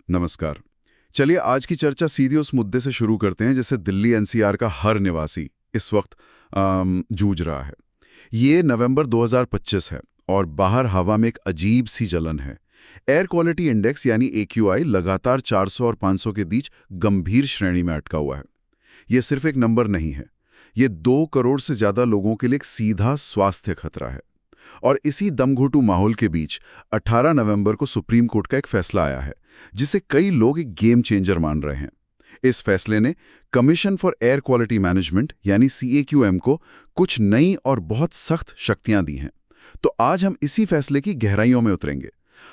नमस्कार। चलिए आज की चर्चा सीधी उस मुद्दे से शुरू करते हैं जिससे दिल्ली एनसीआर का हर निवासी इस वक्त जूझ रहा है। ये नवंबर 2025 है और बाहर हवा में एक अजीब सी जलन है। एयर क्वालिटी इंडेक्स यानी AQI लगातार 400 और 500 के बीच गंभीर श्रेणी में अटका हुआ है। ये सिर्फ एक नंबर नहीं है, ये 2 करोड़ से ज्यादा लोगों के लिए एक सीधा स्वास्थ्य खतरा है। और इसी दमघोटू माहौल के बीच 18 नवंबर को सुप्रीम कोर्ट का एक फैसला आया है जिसे कई लोग एक गेम चेंजर मान रहे हैं। इस फैसले ने commission for air quality management यानी CAQM को कुछ नई और बहुत सख्त शक्तियां दी हैं। तो आज हम इसी फैसले की गहराइयों में उतरेंगे।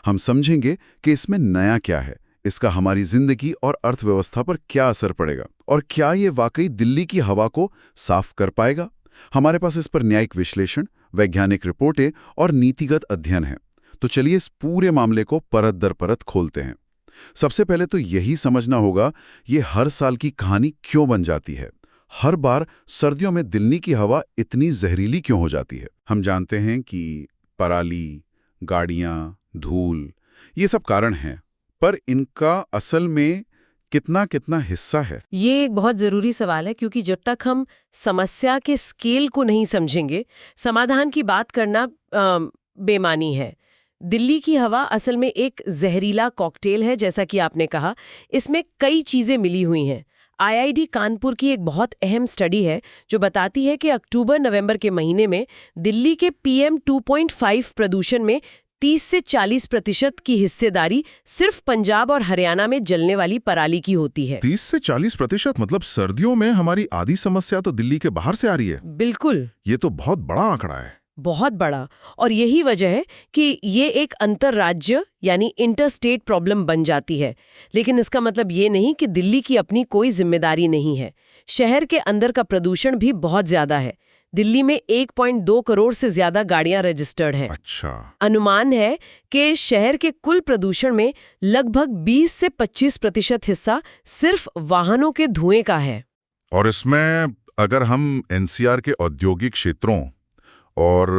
हम समझेंगे कि इसमें नया क्या है, इसका हमारी जिंदगी और अर्थव्यवस्था पर क्या असर पड़ेगा, और क्या ये वाकई दिल्ली की हवा को साफ कर पाएगा। हमारे पास इस पर न्यायिक विश्लेषण, वैज्ञानिक रिपोर्टें और नीतिगत अध्ययन है। तो चलिए इस पूरे मामले को परत दर परत खोलते हैं। सबसे पहले तो यही समझना होगा ये हर साल की कहानी क्यों बन जाती है। हर बार सर्दियों में दिल्ली की हवा इतनी जहरीली क्यों हो जाती है। हम जानते हैं कि पराली, गाड़ियां, धूल, ये सब कारण हैं, पर इनका असल में कितना कितना हिस्सा है? ये एक बहुत जरूरी सवाल है, क्योंकि जब तक हम समस्या के स्केल को नहीं समझेंगे, समाधान की बात करना बेमानी है। दिल्ली की हवा असल में एक जहरीला कॉकटेल है, जैसा कि आपने कहा। इसमें कई चीजें मिली हुई हैं। IIT कानपुर की एक बहुत अहम स्टडी है जो बताती है कि अक्टूबर-नवंबर के महीने में दिल्ली के PM 2.5 प्रदूषण में 30 से 40% की हिस्सेदारी सिर्फ पंजाब और हरियाणा में जलने वाली पराली की होती है। 30 से 40%? मतलब सर्दियों में हमारी आधी समस्या तो दिल्ली के बाहर से आ रही है। बिल्कुल, ये तो बहुत बड़ा आंकड़ा है। बहुत बड़ा। और यही वजह है कि ये एक अंतर्राज्य यानी इंटरस्टेट प्रॉब्लम बन जाती है। लेकिन इसका मतलब ये नहीं कि दिल्ली की अपनी कोई जिम्मेदारी नहीं है। शहर के अंदर का प्रदूषण भी बहुत ज्यादा है। दिल्ली में 1.2 करोड़ से ज्यादा गाड़ियां रजिस्टर्ड हैं। अच्छा। अनुमान है कि शहर के कुल प्रदूषण में लगभग 20 से 25% हिस्सा सिर्फ वाहनों के धुएं का है। और इसमें अगर हम NCR के औद्योगिक क्षेत्रों और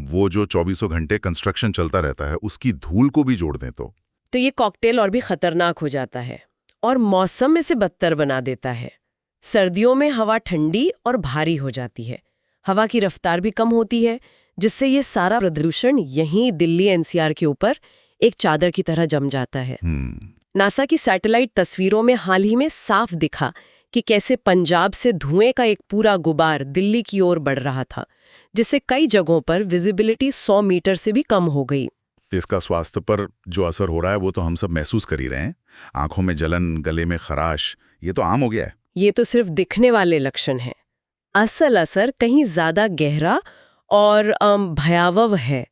वो जो 24 घंटे कंस्ट्रक्शन चलता रहता है उसकी धूल को भी जोड़ दें तो ये कॉकटेल और भी खतरनाक हो जाता है और मौसम में से बदतर बना देता है। सर्दियों में हवा ठंडी और भारी हो जाती है, हवा की रफ्तार भी कम होती है, जिससे ये सारा प्रदूषण यहीं दिल्ली NCR के ऊपर एक चादर की तरह जम जाता है। नासा की सैटेलाइट तस्वीरों में हाल ही में साफ दिखा कि कैसे पंजाब से धुएं का एक पूरा गुबार दिल्ली की ओर बढ़ रहा था, जिससे कई जगहों पर विजिबिलिटी 100 मीटर से भी कम हो गई। इसका स्वास्थ्य पर जो असर हो रहा है वो तो हम सब महसूस कर ही रहे हैं। आंखों में जलन, गले में खराश, ये तो आम हो गया है। ये तो सिर्फ दिखने वाले लक्षण हैं। असल असर कहीं ज्यादा गहरा और भयावह है।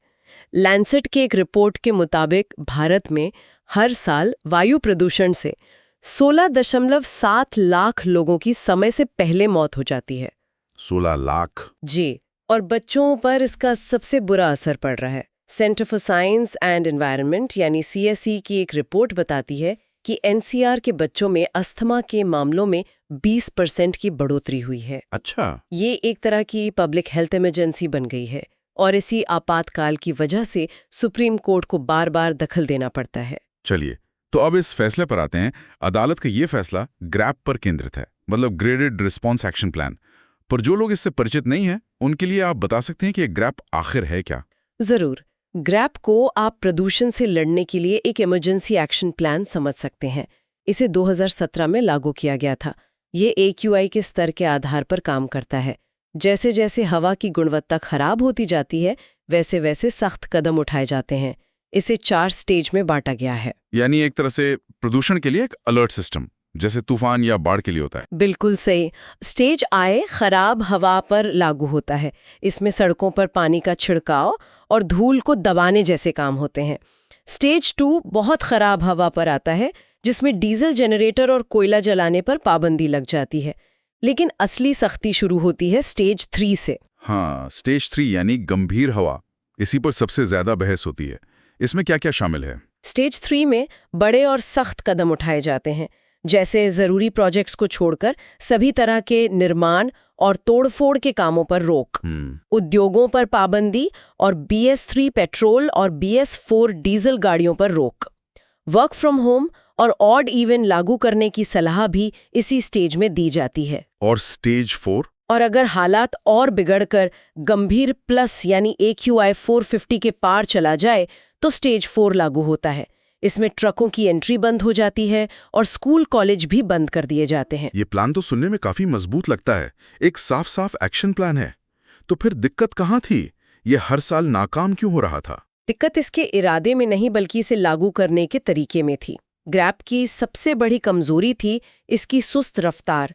लैंसेट की एक रिपोर्ट के मुताबिक भारत में हर साल वायु प्रदूषण से 16.7 लाख लोगों की समय से पहले मौत हो जाती है। 16 लाख? जी, और बच्चों पर इसका सबसे बुरा असर पड़ रहा है। Centre for science and environment यानी CSE की एक रिपोर्ट बताती है कि NCR के बच्चों में अस्थमा के मामलों में 20% की बढ़ोतरी हुई है। अच्छा। ये एक तरह की पब्लिक हेल्थ इमरजेंसी बन गई है और इसी आपातकाल की वजह से सुप्रीम कोर्ट को बार बार दखल देना पड़ता है। चलिए, तो अब इस फैसले पर आते हैं। अदालत का ये फैसला ग्रैप पर केंद्रित है, मतलब ग्रेडेड रिस्पॉन्स एक्शन प्लान। पर जो लोग इससे परिचित नहीं हैं उनके लिए आप बता सकते हैं कि ग्रैप आखिर है क्या? जरूर। ग्रैप को आप प्रदूषण से लड़ने के लिए एक इमरजेंसी एक्शन प्लान समझ सकते हैं। इसे 2017 में लागू किया गया था। ये AQI के स्तर के आधार पर काम करता है। जैसे जैसे हवा की गुणवत्ता खराब होती जाती है, वैसे वैसे सख्त कदम उठाए जाते हैं। इसे 4 स्टेज में बांटा गया है। यानी एक तरह से प्रदूषण के लिए एक अलर्ट सिस्टम, जैसे तूफान या बाढ़ के लिए होता है। बिल्कुल सही। स्टेज I खराब हवा पर लागू होता है। इसमें सड़कों पर पानी का छिड़काव और धूल को दबाने जैसे काम होते हैं। स्टेज 2 बहुत खराब हवा पर आता है, जिसमें डीजल जनरेटर और कोयला जलाने पर पाबंदी लग जाती है। लेकिन असली सख्ती शुरू होती है स्टेज 3 से। हाँ, स्टेज 3 यानी गंभीर हवा। इसी पर सबसे ज्यादा बहस होती है। इसमें क्या क्या शामिल है? स्टेज 3 में बड़े और सख्त कदम उठाए जाते हैं, जैसे जरूरी प्रोजेक्ट्स को छोड़कर सभी तरह के निर्माण और तोड़फोड़ के कामों पर रोक, उद्योगों पर पाबंदी और BS3 पेट्रोल और BS4 डीजल गाड़ियों पर रोक। वर्क फ्रॉम होम और ऑड इवन लागू करने की सलाह भी इसी स्टेज में दी जाती है। और स्टेज 4? और अगर हालात और बिगड़कर गंभीर प्लस यानी AQI 450 के पार चला जाए तो स्टेज 4 लागू होता है। इसमें ट्रकों की एंट्री बंद हो जाती है और स्कूल कॉलेज भी बंद कर दिए जाते हैं। ये प्लान तो सुनने में काफी मजबूत लगता है, एक साफ एक्शन प्लान है। तो फिर दिक्कत कहाँ थी? ये हर साल नाकाम क्यों हो रहा था? दिक्कत इसके इरादे में नहीं बल्कि इसे लागू करने के तरीके में थी। ग्रैप की सबसे बड़ी कमजोरी थी इसकी सुस्त रफ्तार।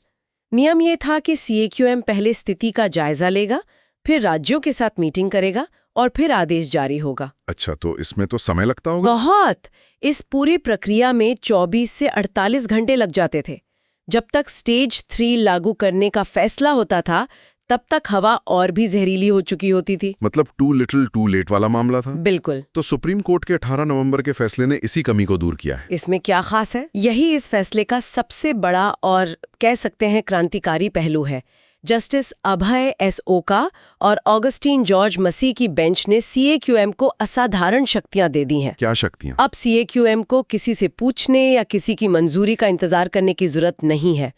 नियम ये था कि CAQM पहले स्थिति का जायजा लेगा, फिर राज्यों के साथ मीटिंग करेगा और फिर आदेश जारी होगा। अच्छा, तो इसमें तो समय लगता होगा? बहुत। इस पूरी प्रक्रिया में 24 से 48 घंटे लग जाते थे। जब तक स्टेज 3 लागू करने का फैसला होता था तब तक हवा और भी जहरीली हो चुकी होती थी। मतलब टू लिटिल टू लेट वाला मामला था। बिल्कुल। तो सुप्रीम कोर्ट के 18 नवंबर के फैसले ने इसी कमी को दूर किया है। इसमें क्या खास है? यही इस फैसले का सबसे बड़ा और कह सकते हैं क्रांतिकारी पहलू है। जस्टिस अभय S. ओका और ऑगस्टीन जॉर्ज मसी की बेंच ने CAQM को असाधारण शक्तियां दे दी हैं। क्या शक्तियां? अब CAQM को किसी से पूछने या किसी की मंजूरी का इंतजार करने की जरूरत नहीं है।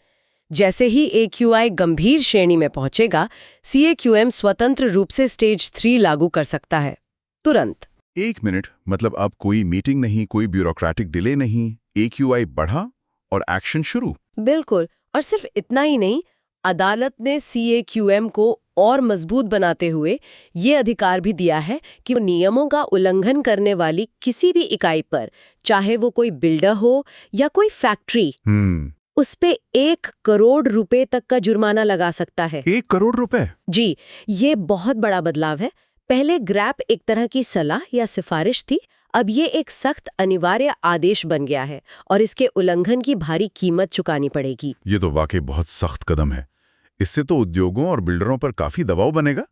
जैसे ही AQI गंभीर श्रेणी में पहुंचेगा, CAQM स्वतंत्र रूप से स्टेज 3 लागू कर सकता है, तुरंत। एक मिनट, मतलब अब कोई मीटिंग नहीं, कोई ब्यूरोक्रेटिक डिले नहीं, AQI बढ़ा और एक्शन शुरू। बिल्कुल। और सिर्फ इतना ही नहीं, अदालत ने CAQM को और मजबूत बनाते हुए ये अधिकार भी दिया है कि वो नियमों का उल्लंघन करने वाली किसी भी इकाई पर, चाहे वो कोई बिल्डर हो या कोई फैक्ट्री, उस पे 1 करोड़ रुपए तक का जुर्माना लगा सकता है। 1 करोड़ रुपए? जी, ये बहुत बड़ा बदलाव है। पहले ग्रैप एक तरह की सलाह या सिफारिश थी, अब ये एक सख्त अनिवार्य आदेश बन गया है और इसके उल्लंघन की भारी कीमत चुकानी पड़ेगी। ये तो वाकई बहुत सख्त कदम है। इससे तो उद्योगों और बिल्डरों पर काफी दबाव बनेगा।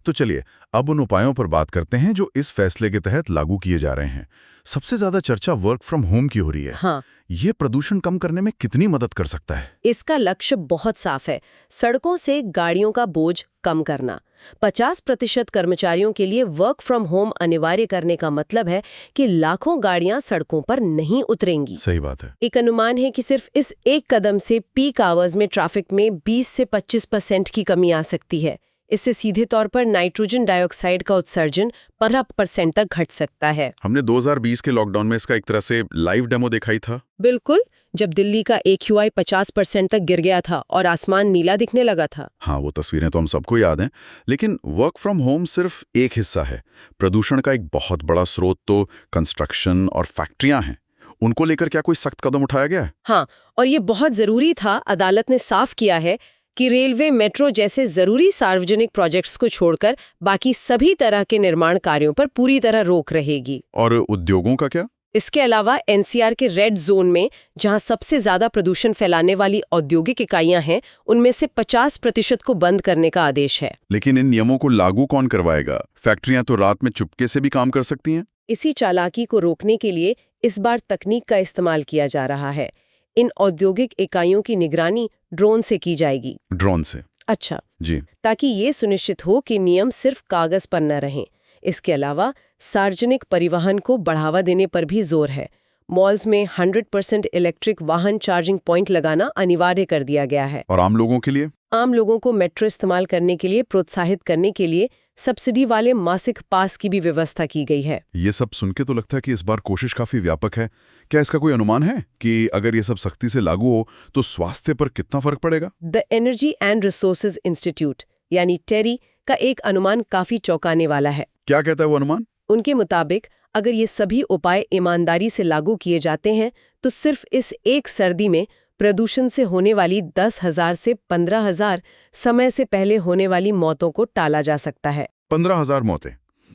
तो चलिए अब उन उपायों पर बात करते हैं जो इस फैसले के तहत लागू किए जा रहे हैं। सबसे ज्यादा चर्चा वर्क फ्रॉम होम की हो रही है। हाँ। ये प्रदूषण कम करने में कितनी मदद कर सकता है? इसका लक्ष्य बहुत साफ है, सड़कों से गाड़ियों का बोझ कम करना। 50% कर्मचारियों के लिए वर्क फ्रॉम होम अनिवार्य करने का मतलब है कि लाखों गाड़ियां सड़कों पर नहीं उतरेंगी। सही बात है। एक अनुमान है कि सिर्फ इस एक कदम से पीक आवर्स में ट्रैफिक में 20 से 25% की कमी आ सकती है। इससे सीधे तौर पर नाइट्रोजन डाइऑक्साइड का उत्सर्जन 15% तक घट सकता है। हमने 2020 के लॉकडाउन में इसका एक तरह से लाइव डेमो दिखाई था। बिल्कुल, जब दिल्ली का AQI 50% तक गिर गया था और आसमान नीला दिखने लगा था। हाँ, वो तस्वीरें तो हम सबको याद हैं। लेकिन वर्क फ्रॉम होम सिर्फ एक हिस्सा है। प्रदूषण का एक बहुत बड़ा स्रोत तो कंस्ट्रक्शन और फैक्ट्रियां हैं। उनको लेकर क्या कोई सख्त कदम उठाया गया है? हाँ, और ये बहुत जरूरी था। अदालत ने साफ किया है कि रेलवे, मेट्रो जैसे जरूरी सार्वजनिक प्रोजेक्ट्स को छोड़कर बाकी सभी तरह के निर्माण कार्यों पर पूरी तरह रोक रहेगी। और उद्योगों का क्या? इसके अलावा NCR के रेड जोन में, जहां सबसे ज्यादा प्रदूषण फैलाने वाली औद्योगिक इकाइयां हैं, उनमें से 50% को बंद करने का आदेश है। लेकिन इन नियमों को लागू कौन करवाएगा? फैक्ट्रियां तो रात में चुपके से भी काम कर सकती हैं। इसी चालाकी को रोकने के लिए इस बार तकनीक का इस्तेमाल किया जा रहा है। इन औद्योगिक इकाइयों की निगरानी ड्रोन से की जाएगी। ड्रोन से? अच्छा जी। ताकि ये सुनिश्चित हो कि नियम सिर्फ कागज पर न रहें। इसके अलावा सार्वजनिक परिवहन को बढ़ावा देने पर भी जोर है। मॉल्स में 100% इलेक्ट्रिक वाहन चार्जिंग पॉइंट लगाना अनिवार्य कर दिया गया है। और आम लोगों के लिए? आम लोगों को मेट्रो इस्तेमाल करने के लिए प्रोत्साहित करने के लिए सब्सिडी वाले मासिक पास की भी व्यवस्था की गई है। ये सब सुन के तो लगता है कि इस बार कोशिश काफी व्यापक है। क्या इसका कोई अनुमान है कि अगर ये सब सख्ती से लागू हो तो स्वास्थ्य पर कितना फर्क पड़ेगा? The energy and resources institute यानी टेरी का एक अनुमान काफी चौंकाने वाला है। क्या कहता है वो अनुमान? उनके मुताबिक अगर ये सभी उपाय ईमानदारी से लागू किए जाते हैं तो सिर्फ इस एक सर्दी में प्रदूषण से होने वाली 10,000 से 15,000 समय से पहले होने वाली मौतों को टाला जा सकता है। 15,000 मौतें?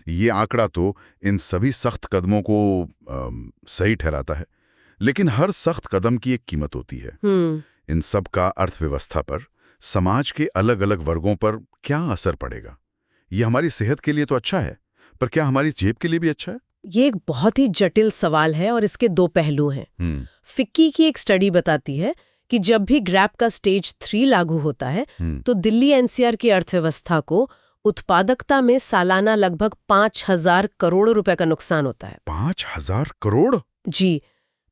ये आंकड़ा तो इन सभी सख्त कदमों को सही ठहराता है। लेकिन हर सख्त कदम की एक कीमत होती है। इन सब का अर्थव्यवस्था पर, समाज के अलग अलग वर्गों पर क्या असर पड़ेगा? ये हमारी सेहत के लिए तो अच्छा है, पर क्या हमारी जेब के लिए भी अच्छा है? ये एक बहुत ही जटिल सवाल है और इसके 2 पहलू हैं। फिक्की की एक स्टडी बताती है कि जब भी ग्रैप का स्टेज 3 लागू होता है तो दिल्ली NCR की अर्थव्यवस्था को उत्पादकता में सालाना लगभग 5,000 करोड़ रुपए का नुकसान होता है। 5,000 करोड़? जी,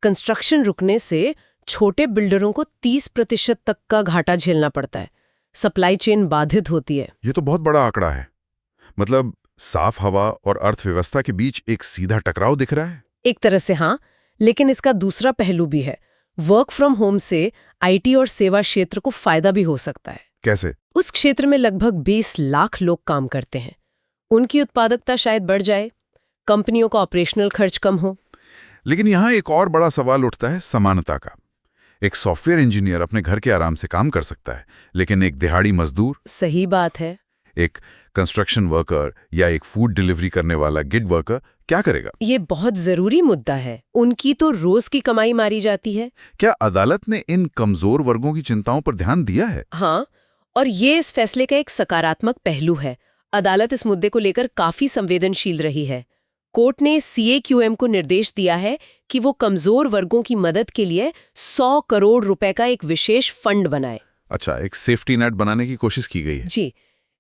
कंस्ट्रक्शन रुकने से छोटे बिल्डरों को 30% तक का घाटा झेलना पड़ता है। सप्लाई चेन बाधित होती है। ये तो बहुत बड़ा आंकड़ा है। मतलब साफ हवा और अर्थव्यवस्था के बीच एक सीधा टकराव दिख रहा है। एक तरह से हाँ, लेकिन इसका दूसरा पहलू भी है। वर्क फ्रॉम होम से आईटी और सेवा क्षेत्र को फायदा भी हो सकता है। कैसे? उस क्षेत्र में लगभग 20 लाख लोग काम करते हैं। उनकी उत्पादकता शायद बढ़ जाए, कंपनियों का ऑपरेशनल खर्च कम हो। लेकिन यहाँ एक और बड़ा सवाल उठता है समानता का। एक सॉफ्टवेयर इंजीनियर अपने घर के आराम से काम कर सकता है, लेकिन एक दिहाड़ी मजदूर, सही बात है, एक कंस्ट्रक्शन वर्कर या एक फूड डिलीवरी करने वाला गिग वर्कर क्या करेगा? ये बहुत जरूरी मुद्दा है। उनकी तो रोज की कमाई मारी जाती है। क्या अदालत ने इन कमजोर वर्गों की चिंताओं पर ध्यान दिया है? हाँ, और ये इस फैसले का एक सकारात्मक पहलू है। अदालत इस मुद्दे को लेकर काफी संवेदनशील रही है। कोर्ट ने CAQM को निर्देश दिया है कि वो कमजोर वर्गों की मदद के लिए 100 करोड़ रुपए का एक विशेष फंड बनाए। अच्छा, एक सेफ्टी नेट बनाने की कोशिश की गई है। जी,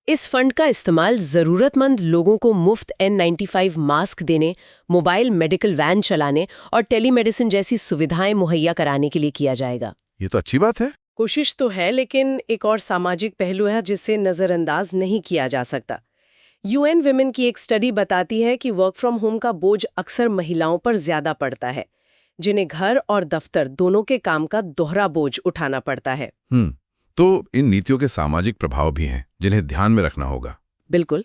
इस फंड का इस्तेमाल जरूरतमंद लोगों को मुफ्त N95 मास्क देने, मोबाइल मेडिकल वैन चलाने और टेलीमेडिसिन जैसी सुविधाएं मुहैया कराने के लिए किया जाएगा। ये तो अच्छी बात है। कोशिश तो है, लेकिन एक और सामाजिक पहलू है जिसे नजरअंदाज नहीं किया जा सकता। UN विमेन की एक स्टडी बताती है कि वर्क फ्रॉम होम का बोझ अक्सर महिलाओं पर ज्यादा पड़ता है, जिन्हें घर और दफ्तर दोनों के काम का दोहरा बोझ उठाना पड़ता है। तो इन नीतियों के सामाजिक प्रभाव भी हैं जिन्हें ध्यान में रखना होगा। बिल्कुल,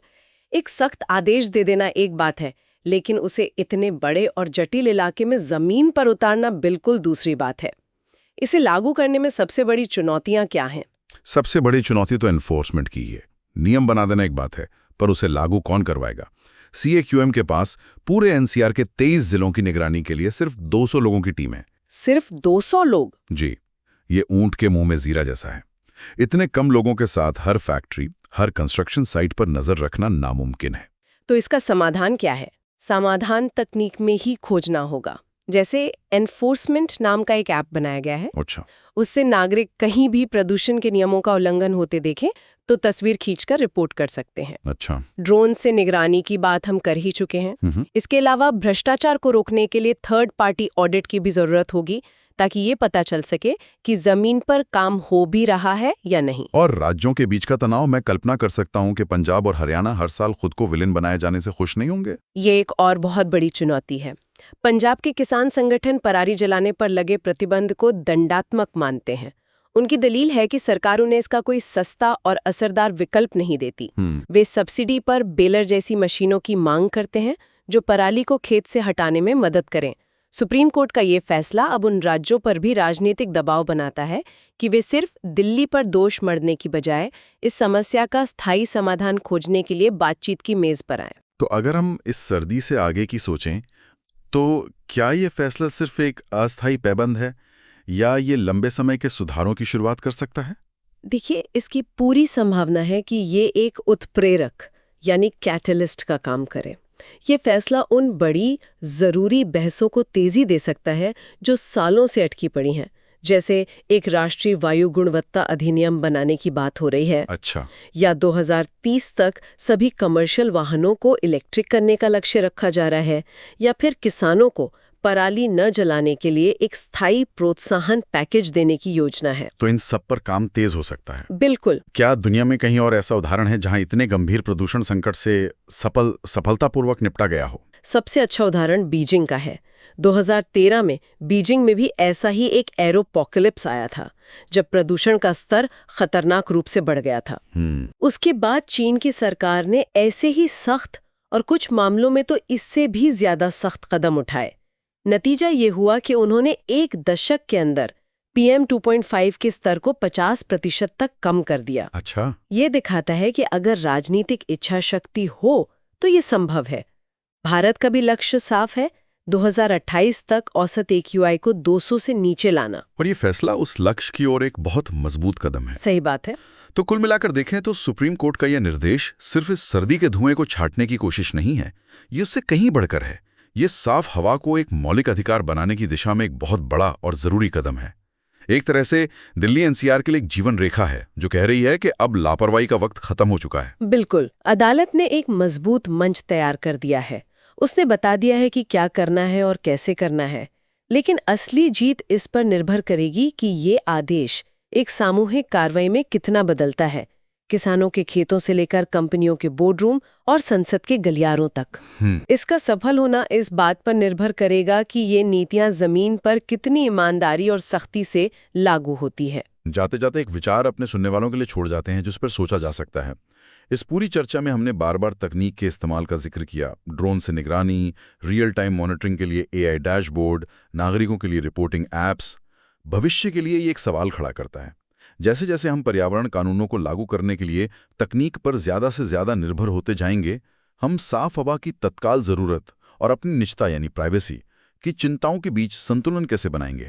एक सख्त आदेश दे देना एक बात है, लेकिन उसे इतने बड़े और जटिल इलाके में जमीन पर उतारना बिल्कुल दूसरी बात है। इसे लागू करने में सबसे बड़ी चुनौतियां क्या हैं? सबसे बड़ी चुनौती तो एनफोर्समेंट की है। नियम बना देना एक बात है, पर उसे लागू कौन करवाएगा? CAQM के पास पूरे NCR के 23 जिलों की निगरानी के लिए सिर्फ 200 लोगों की टीम है। सिर्फ 200 लोग? जी, ये ऊंट के मुंह में जीरा जैसा है। इतने कम लोगों के साथ हर फैक्ट्री, हर कंस्ट्रक्शन साइट पर नजर रखना नामुमकिन है। तो इसका समाधान क्या है? समाधान तकनीक में ही खोजना होगा। जैसे एनफोर्समेंट नाम का एक ऐप बनाया गया है। अच्छा। उससे नागरिक कहीं भी प्रदूषण के नियमों का उल्लंघन होते देखें तो तस्वीर खींचकर रिपोर्ट कर सकते हैं। अच्छा। ड्रोन से निगरानी की बात हम कर ही चुके हैं। इसके अलावा भ्रष्टाचार को रोकने के लिए थर्ड पार्टी ऑडिट की भी जरूरत होगी, ताकि ये पता चल सके कि जमीन पर काम हो भी रहा है या नहीं। और राज्यों के बीच का तनाव, मैं कल्पना कर सकता हूँ कि पंजाब और हरियाणा हर साल खुद को विलेन बनाए जाने से खुश नहीं होंगे। ये एक और बहुत बड़ी चुनौती है। पंजाब के किसान संगठन पराली जलाने पर लगे प्रतिबंध को दंडात्मक मानते हैं। उनकी दलील है कि सरकार उन्हें इसका कोई सस्ता और असरदार विकल्प नहीं देती। वे सब्सिडी पर बेलर जैसी मशीनों की मांग करते हैं जो पराली को खेत से हटाने में मदद करें। सुप्रीम कोर्ट का ये फैसला अब उन राज्यों पर भी राजनीतिक दबाव बनाता है कि वे सिर्फ दिल्ली पर दोष मढ़ने की बजाय इस समस्या का स्थायी समाधान खोजने के लिए बातचीत की मेज पर आए। तो अगर हम इस सर्दी से आगे की सोचें, तो क्या ये फैसला सिर्फ एक अस्थायी पैबंद है या ये लंबे समय के सुधारों की शुरुआत कर सकता है? देखिए, इसकी पूरी संभावना है कि ये एक उत्प्रेरक यानी कैटलिस्ट का काम करे। ये फैसला उन बड़ी जरूरी बहसों को तेजी दे सकता है जो सालों से अटकी पड़ी हैं, जैसे एक राष्ट्रीय वायु गुणवत्ता अधिनियम बनाने की बात हो रही है। अच्छा। या 2030 तक सभी कमर्शियल वाहनों को इलेक्ट्रिक करने का लक्ष्य रखा जा रहा है, या फिर किसानों को पराली न जलाने के लिए एक स्थायी प्रोत्साहन पैकेज देने की योजना है। तो इन सब पर काम तेज हो सकता है। बिल्कुल। क्या दुनिया में कहीं और ऐसा उदाहरण है जहां इतने गंभीर प्रदूषण संकट से सफलतापूर्वक निपटा गया हो? सबसे अच्छा उदाहरण बीजिंग का है। 2013 में बीजिंग में भी ऐसा ही एक एरोपोकलिप्स आया था, जब प्रदूषण का स्तर खतरनाक रूप से बढ़ गया था। उसके बाद चीन की सरकार ने ऐसे ही सख्त और कुछ मामलों में तो इससे भी ज्यादा सख्त कदम उठाए। नतीजा ये हुआ कि उन्होंने एक दशक के अंदर PM 2.5 के स्तर को 50% तक कम कर दिया। अच्छा। ये दिखाता है कि अगर राजनीतिक इच्छा शक्ति हो तो ये संभव है। भारत का भी लक्ष्य साफ है, 2028 तक औसत AQI को 200 से नीचे लाना। और ये फैसला उस लक्ष्य की ओर एक बहुत मजबूत कदम है। सही बात है। तो कुल मिलाकर देखें तो सुप्रीम कोर्ट का यह निर्देश सिर्फ इस सर्दी के धुएं को छांटने की कोशिश नहीं है, ये उससे कहीं बढ़कर है। ये साफ हवा को एक मौलिक अधिकार बनाने की दिशा में एक बहुत बड़ा और जरूरी कदम है। एक तरह से दिल्ली NCR के लिए एक जीवन रेखा है जो कह रही है कि अब लापरवाही का वक्त खत्म हो चुका है। बिल्कुल। अदालत ने एक मजबूत मंच तैयार कर दिया है। उसने बता दिया है कि क्या करना है और कैसे करना है। लेकिन असली जीत इस पर निर्भर करेगी कि ये आदेश एक सामूहिक कार्रवाई में कितना बदलता है, किसानों के खेतों से लेकर कंपनियों के बोर्डरूम और संसद के गलियारों तक। इसका सफल होना इस बात पर निर्भर करेगा कि ये नीतियां जमीन पर कितनी ईमानदारी और सख्ती से लागू होती है। जाते जाते एक विचार अपने सुनने वालों के लिए छोड़ जाते हैं जिस पर सोचा जा सकता है। इस पूरी चर्चा में हमने बार बार तकनीक के इस्तेमाल का जिक्र किया। ड्रोन से निगरानी, रियल टाइम मॉनिटरिंग के लिए AI डैशबोर्ड, नागरिकों के लिए रिपोर्टिंग ऐप्स। भविष्य के लिए ये एक सवाल खड़ा करता है। जैसे जैसे हम पर्यावरण कानूनों को लागू करने के लिए तकनीक पर ज्यादा से ज्यादा निर्भर होते जाएंगे, हम साफ हवा की तत्काल जरूरत और अपनी निजता यानी प्राइवेसी की चिंताओं के बीच संतुलन कैसे बनाएंगे?